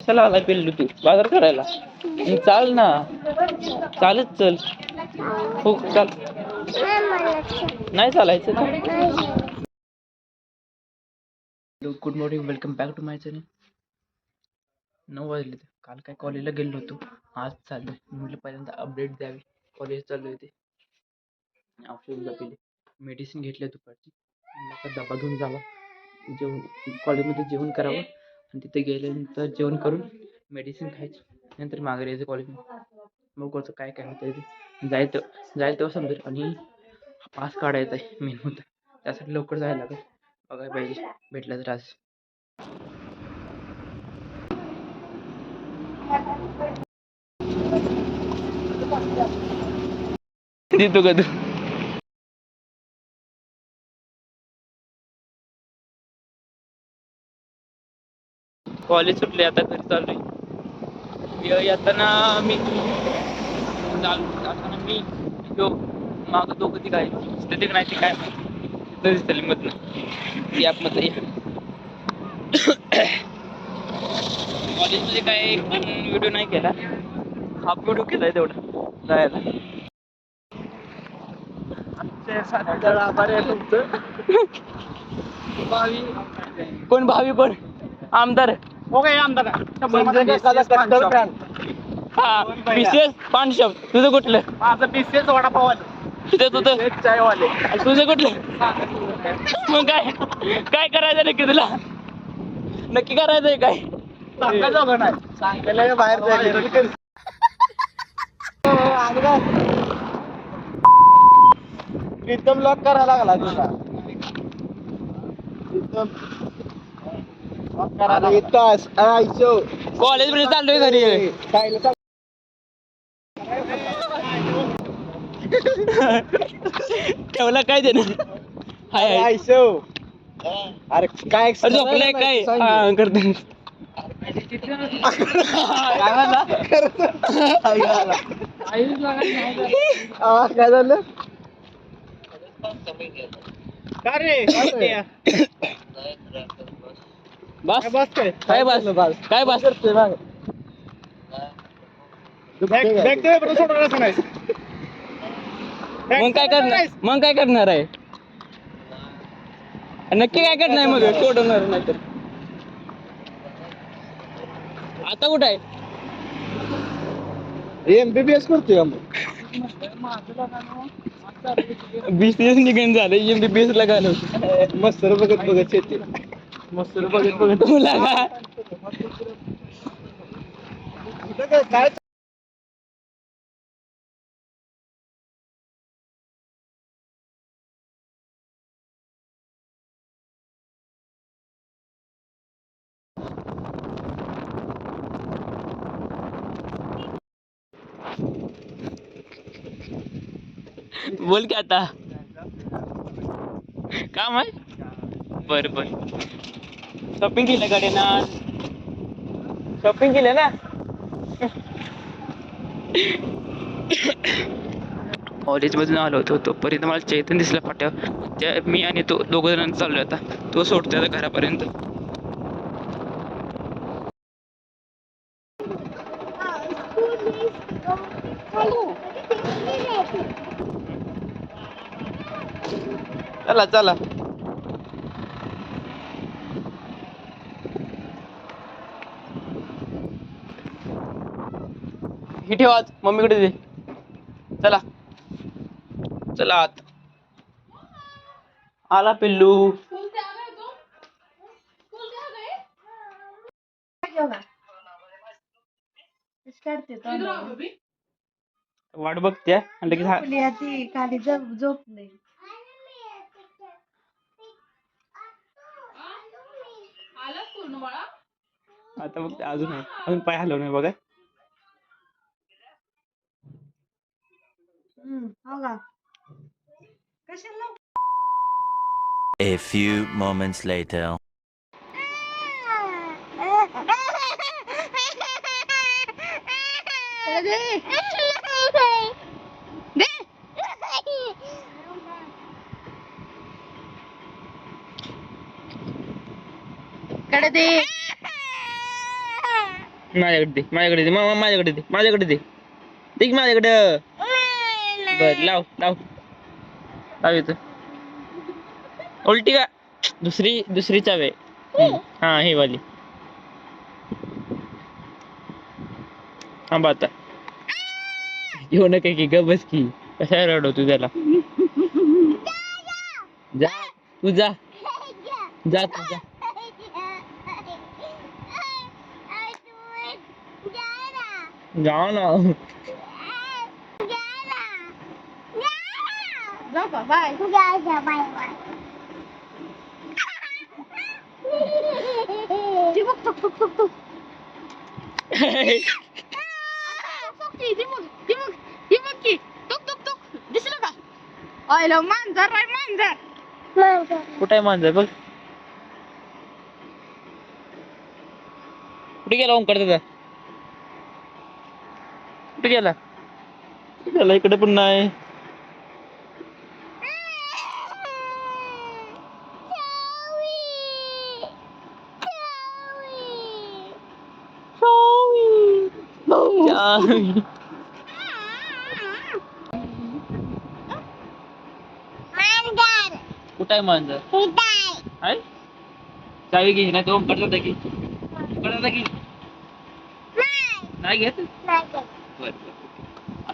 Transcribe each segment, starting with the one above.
कशाला आला पिल्लू तू बाजार करायला? चाल ना, चालत चल. हो चाल. नाही चालायचं का? Good morning, welcome back to my channel. 9 वाजले. काल काय कॉलेजला गेलो होतो, आज चाललोय. म्हटलं पहिल्यांदा अपडेट द्यावी. कॉलेज चालू होते, औषध पिले, मेडिसिन घेतले दुपारची. आता डबा घेऊन जावा, जेवण कॉलेजमध्ये जेवण करावं आणि तिथे गेल्यानंतर जेवण करून मेडिसिन खायची, नंतर मागे यायचं कॉलेजमध्ये. मग कसं काय काय होतं ते जायला तेव्हा समजेल. आणि पास काढायचा आहे मेन होता, त्यासाठी लवकर जायला लागेल. बघायला पाहिजे भेटला तर आज. देतो का तू? कॉलेज सुटले, आता घरी चाललोय. येताना मी मागं दोघं ती काय दिसते नाही, ती काय दिसतली मधनं ॲपमधलं. कॉलेजमध्ये काय एक पण व्हिडिओ नाही केला, हाफ व्हिडिओ केलाय तेवढा जायला. आभार आहे तुमचं. कोण भावी कोण आमदार? हो काय आमदार? हा विशेष पानशॉप. तुझं कुठलं? माझं विशेष वडापावाले. तुझं चायवाले. तुझं कुठलं? मग काय करायचं नक्की तुला? नक्की करायचंय काय? सांगायचं नाही, सांगायला बाहेर जायचं. प्रीतम लॉक करायला लागला तुला. कॉलेज मध्ये चाललोय घरी. ठेवला काय देणं? हाय अरे काय झोपलाय काय करते? काय झालं? बस काय बस काय बस करतोय? मग काय करणार आहे? नक्की काय करणार मग? सोडवणार नाही तर आता कुठं आहे? MBBS करतोय. BCS निघून झालं, MBBS ला घालव. मस्तर बघत येते. मस्तर बघत तुला काय बोल की आता. काम आहे? बरं. शॉपिंग केलं गाडी ना? शॉपिंग केलं ना? कॉलेजमधून आलो होतो, तोपर्यंत मला चैतन दिसला फाट्यावर. त्या मी आणि तो दोघं जण चाललोय. आता तो सोडतोय आता घरापर्यंत. चला ही ठेवा, मम्मीकडे दे. चला आत. आला पिल्लू. वाट बघते आणि लगेच खाली झोपले. आता बघते, अजून पाय हलव नाही बघा. A few moments later. कडे दे. माझ्याकडे दे, माझ्याकडे दे, मामा माझ्याकडे दे, माझ्याकडे दे, दे की माझ्याकडं. बर लाव लाव लाव इथं. उलटी का? दुसरी चावी आहे. हा ही वाली. थांबा आता. येऊ नका की ग बस की. कशाला रडवतो त्याला? जा तू जा जा तू जा. जा ना. Bye bye bye. दिसलं का? आयला मांजर आहे मांजर. कुठे आहे मांजर बघ. कुठे गेला ओंकार दादा? कुठे गेला? त्याला इकडे पण नाही. कुठे आहे मांजर? आहे चावी घे ना. तो ओंकार दादा की ओंकार दादा की नाही घेत. बर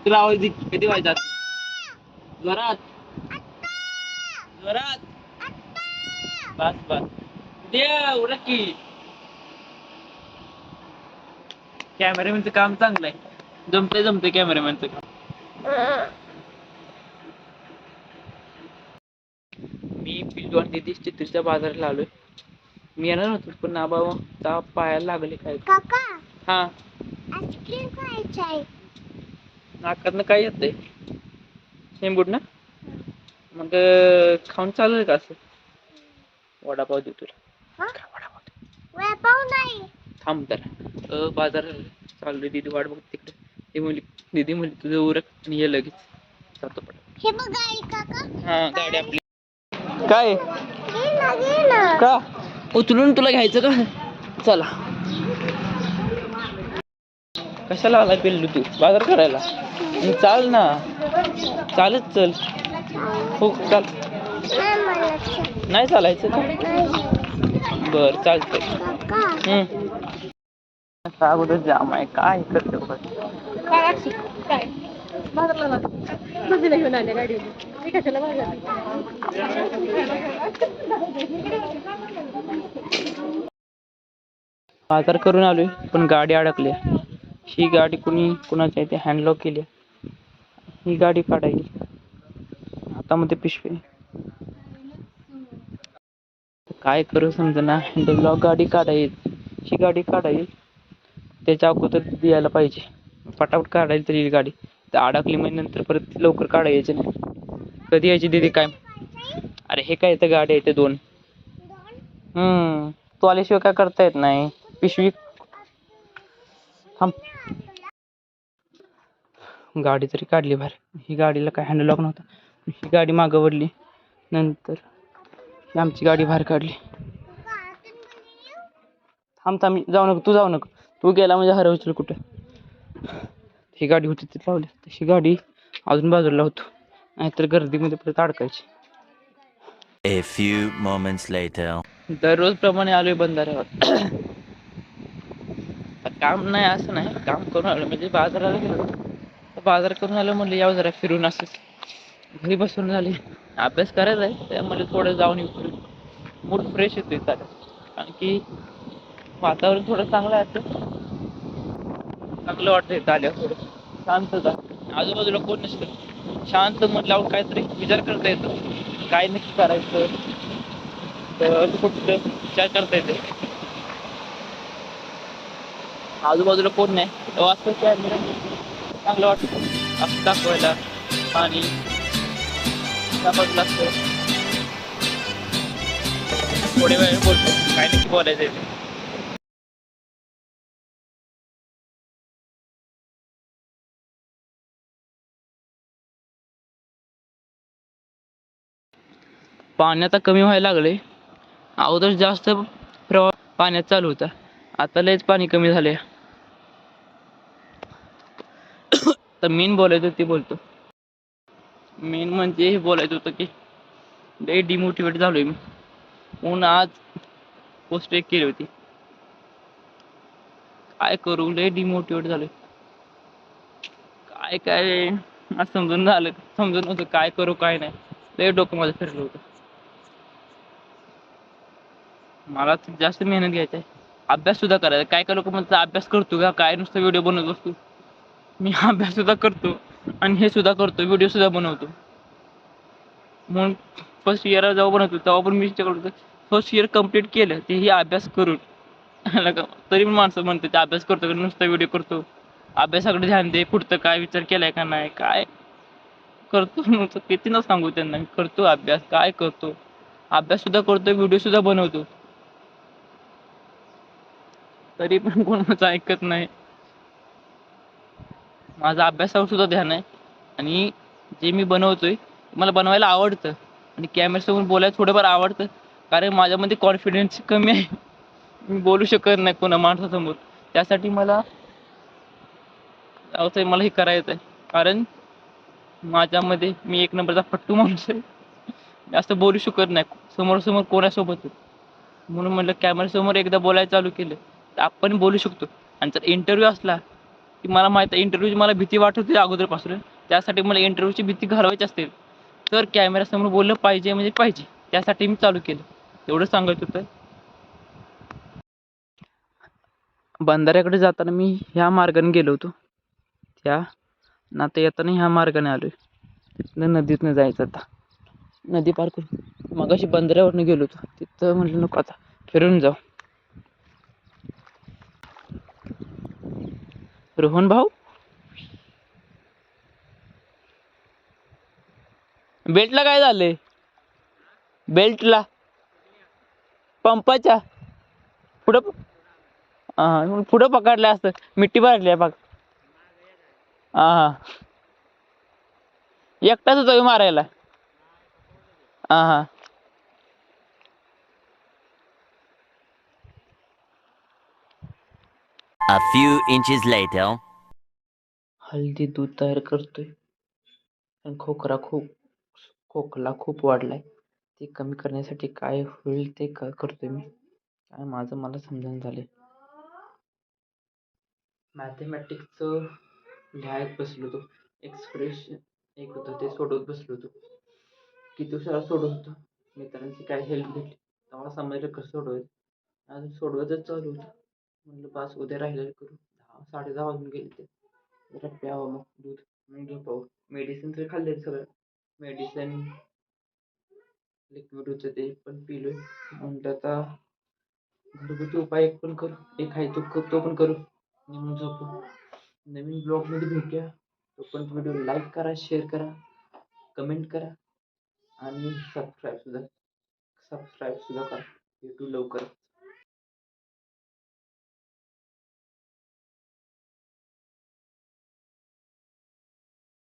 तुला आवाज दे. कधी व्हायचा जोरात जोरात. बस बस दे उरक की. कॅमेरामॅनचं काम चांगलं आहे. जमतंय कॅमेरामॅनचं काम. मी पिल्लू आणि दीदी चित्रीच्या बाजाराला आलोय. मी येणार होतो पण ना बाबा पायाला लागले काय. काका हा आईस्क्रीम खायचं आहे. नाकातनं काय येतंय? शेंबूड ना. मग खाऊन चालू आहे का असं? वडापाव देऊ तुला. खा वडापाव दे. वडापाव नाही. थांब जरा. बाजार चाललोय. दीदी वाट बघ तिकडे. दीदी म्हणली तुझं उरक आणि ये लगेच. जातो पट. हे बघ गाडी काका. हा गाडी आपली. काय घे ना. का उचलून तुला घ्यायचं का? चला. कशाला आला पिल्लू तू बाजार करायला? चाल ना. चालत चल. हो चाल. नाही चालायचं का? बर चालतंय. अगोदर जाम आहे काय करते बघ. बाजार करून आलोय पण गाडी अडकली. ही गाडी कुणाची आहे ते हँडलॉक केली. ही गाडी काढायची आता मध्ये पिशवी. काय करू समजना. हँडलॉक गाडी काढायची. ही गाडी काढायची त्याच्या अगोदर द्यायला पाहिजे. फटाफट काढायला तरी गाडी तर अडकली म्हणजे नंतर परत लवकर काढायची नाही. कधी यायची दीदी काय? अरे हे काय तर गाडी आहे ते 2. तू आल्याशिवाय काय करता येत नाही. पिशवी थांब. गाडी तरी काढली बाहेर. ही गाडीला काय हँडलॉक नव्हता. ही गाडी मागं वळली. नंतर ही आमची गाडी बाहेर काढली. थांब जाऊ नको. तू जाऊ नको. तू गेला म्हणजे हरवशील कुठं. ही गाडी होती तिथे लावली. तशी गाडी अजून बाजूला होतो नाहीतर गर्दीमध्ये परत अडकायची. A few moments later. दररोज प्रमाणे आलोय बंधाऱ्यावर. काम नाही असं नाही. काम करून आलो म्हणजे बाजाराला गेलो. बाजार करून आलो म्हणलं यावं जरा फिरून. असंच घरी बसून झाले. अभ्यास करायचा आहे त्यामुळे थोडं जाऊन येऊ. मूड फ्रेश होतोय चालेल. कारण की वातावरण थोडं चांगलं आहे. चांगलं वाटतं इथं आल्यावर. थोडं शांतता. आजूबाजूला कोण नसतं. शांत म्हटल्यावर काहीतरी विचार करता येतो. काय नक्की करायचं तर कुठलं विचार करता येते. आजूबाजूला कोण नाही तेव्हा असं कॅमेरा चांगलं वाटतं. असं दाखवायला आणि दाखवत लागतं. थोडे वेळ बोलतो काय नक्की बोलायचं आहे. पाणी आता कमी व्हायला लागले. अगोदर जास्त प्रवाह पाण्यात चालू होता. आता लयच पाणी कमी झाले. आता मेन बोलायचं ते बोलतो. मेन म्हणजे हे बोलायचं होतं की लय डिमोटिवेट झालोय मी. म्हणून आज पोस्ट एक केली होती. काय करू, लय डिमोटिवेट झालोय. काय आज समजून नव्हतं काय करू काय नाही. लय डोकं माझं फिरलं होतं. मला तर जास्त मेहनत घ्यायची आहे. अभ्यास सुद्धा करायचा. काय काय लोक म्हणतात अभ्यास करतो का काय, नुसतं व्हिडिओ बनवत असतो. मी अभ्यास सुद्धा करतो आणि हे सुद्धा करतो, व्हिडिओ सुद्धा बनवतो. म्हणून फर्स्ट इयरला जेव्हा बनवतो तेव्हा पण मी फर्स्ट इयर कम्प्लीट केलं तेही अभ्यास करून. तरी पण माणसं म्हणतात अभ्यास करतो का नुसता व्हिडिओ करतो. अभ्यासाकडे ध्यान दे, पुढचं काय विचार केलाय का नाही. काय करतो नुसतं, किती न सांगू त्यांना. मी करतो अभ्यास, काय करतो, अभ्यास सुद्धा करतो, व्हिडिओ सुद्धा बनवतो. तरी पण कोणाचं ऐकत नाही. माझं अभ्यासावर सुद्धा ध्यान आहे आणि जे मी बनवतोय मला बनवायला आवडतं आणि कॅमेऱ्यासमोर बोलायला थोडंफार आवडतं. कारण माझ्यामध्ये कॉन्फिडन्स कमी आहे. मी बोलू शकत नाही कोणा माणसासमोर. त्यासाठी मला हे करायचं आहे. कारण माझ्यामध्ये मी एक नंबरचा फट्टू माणूस आहे. जास्त बोलू शकत नाही समोर कोणासोबत. म्हणून म्हटलं कॅमेऱ्यासमोर एकदा बोलायला चालू केलं तर आपण बोलू शकतो. आणि जर इंटरव्ह्यू असला की मला माहित आहे इंटरव्ह्यूची मला भीती वाटत होती अगोदरपासून. त्यासाठी मला इंटरव्ह्यूची भीती घालवायची असते तर कॅमेऱ्यासमोर बोललं पाहिजे म्हणजे पाहिजे. त्यासाठी मी चालू केलं. एवढं सांगायचं होतं. बंधाऱ्याकडे जाताना मी ह्या मार्गाने गेलो होतो. आता येताना ह्या मार्गाने आलोय. तिथनं नदीतनं जायचं आता. नदी पार करून मगाशी बंधाऱ्यावरनं गेलो होतो. तिथं म्हटलं नको आता फिरून जाऊ. रोहन भाऊ, बेल्टला काय झालंय? बेल्टला पंपाच्या पुढं पुढं पकडलं असतं. मिट्टी भरली आहे बघ. हा एकटाच होतो मारायला. हा A few inches later. हल्दी दूध तयार करतोय आणि खोकला खूप वाढलाय. ते कमी करण्यासाठी काय होईल ते करतोय मी. काय माझं मला समजून झाले. मॅथमॅटिक्सचं लिहायत बसलो होतो. एक्सप्रेशन एक होतं ते सोडवत बसलो होतो. किती उशिरा सोडवत होतो. मित्रांची काय हेल्प घेतली तेव्हा समजलं कसं सोडवायचं. अजून सोडवतच चालू होतं. म्हणलं पास उद्या राहिलेलं करू. 10:30 वाजून गेले ते. जरा प्यावं मग दूध मग झोपावं. मेडिसिन तर खाल्ले सगळं. मेडिसिन लिक्विड होतं ते पण पिलोय. म्हणलं आता घरगुती उपाय एक पण करू. एक आहे तो पण करू आणि मग झोपू. नवीन ब्लॉगमध्ये भेटूया. तोपर्यंत व्हिडिओ लाईक करा, शेअर करा, कमेंट करा आणि सबस्क्राईब सुद्धा करा. भेटू लवकर.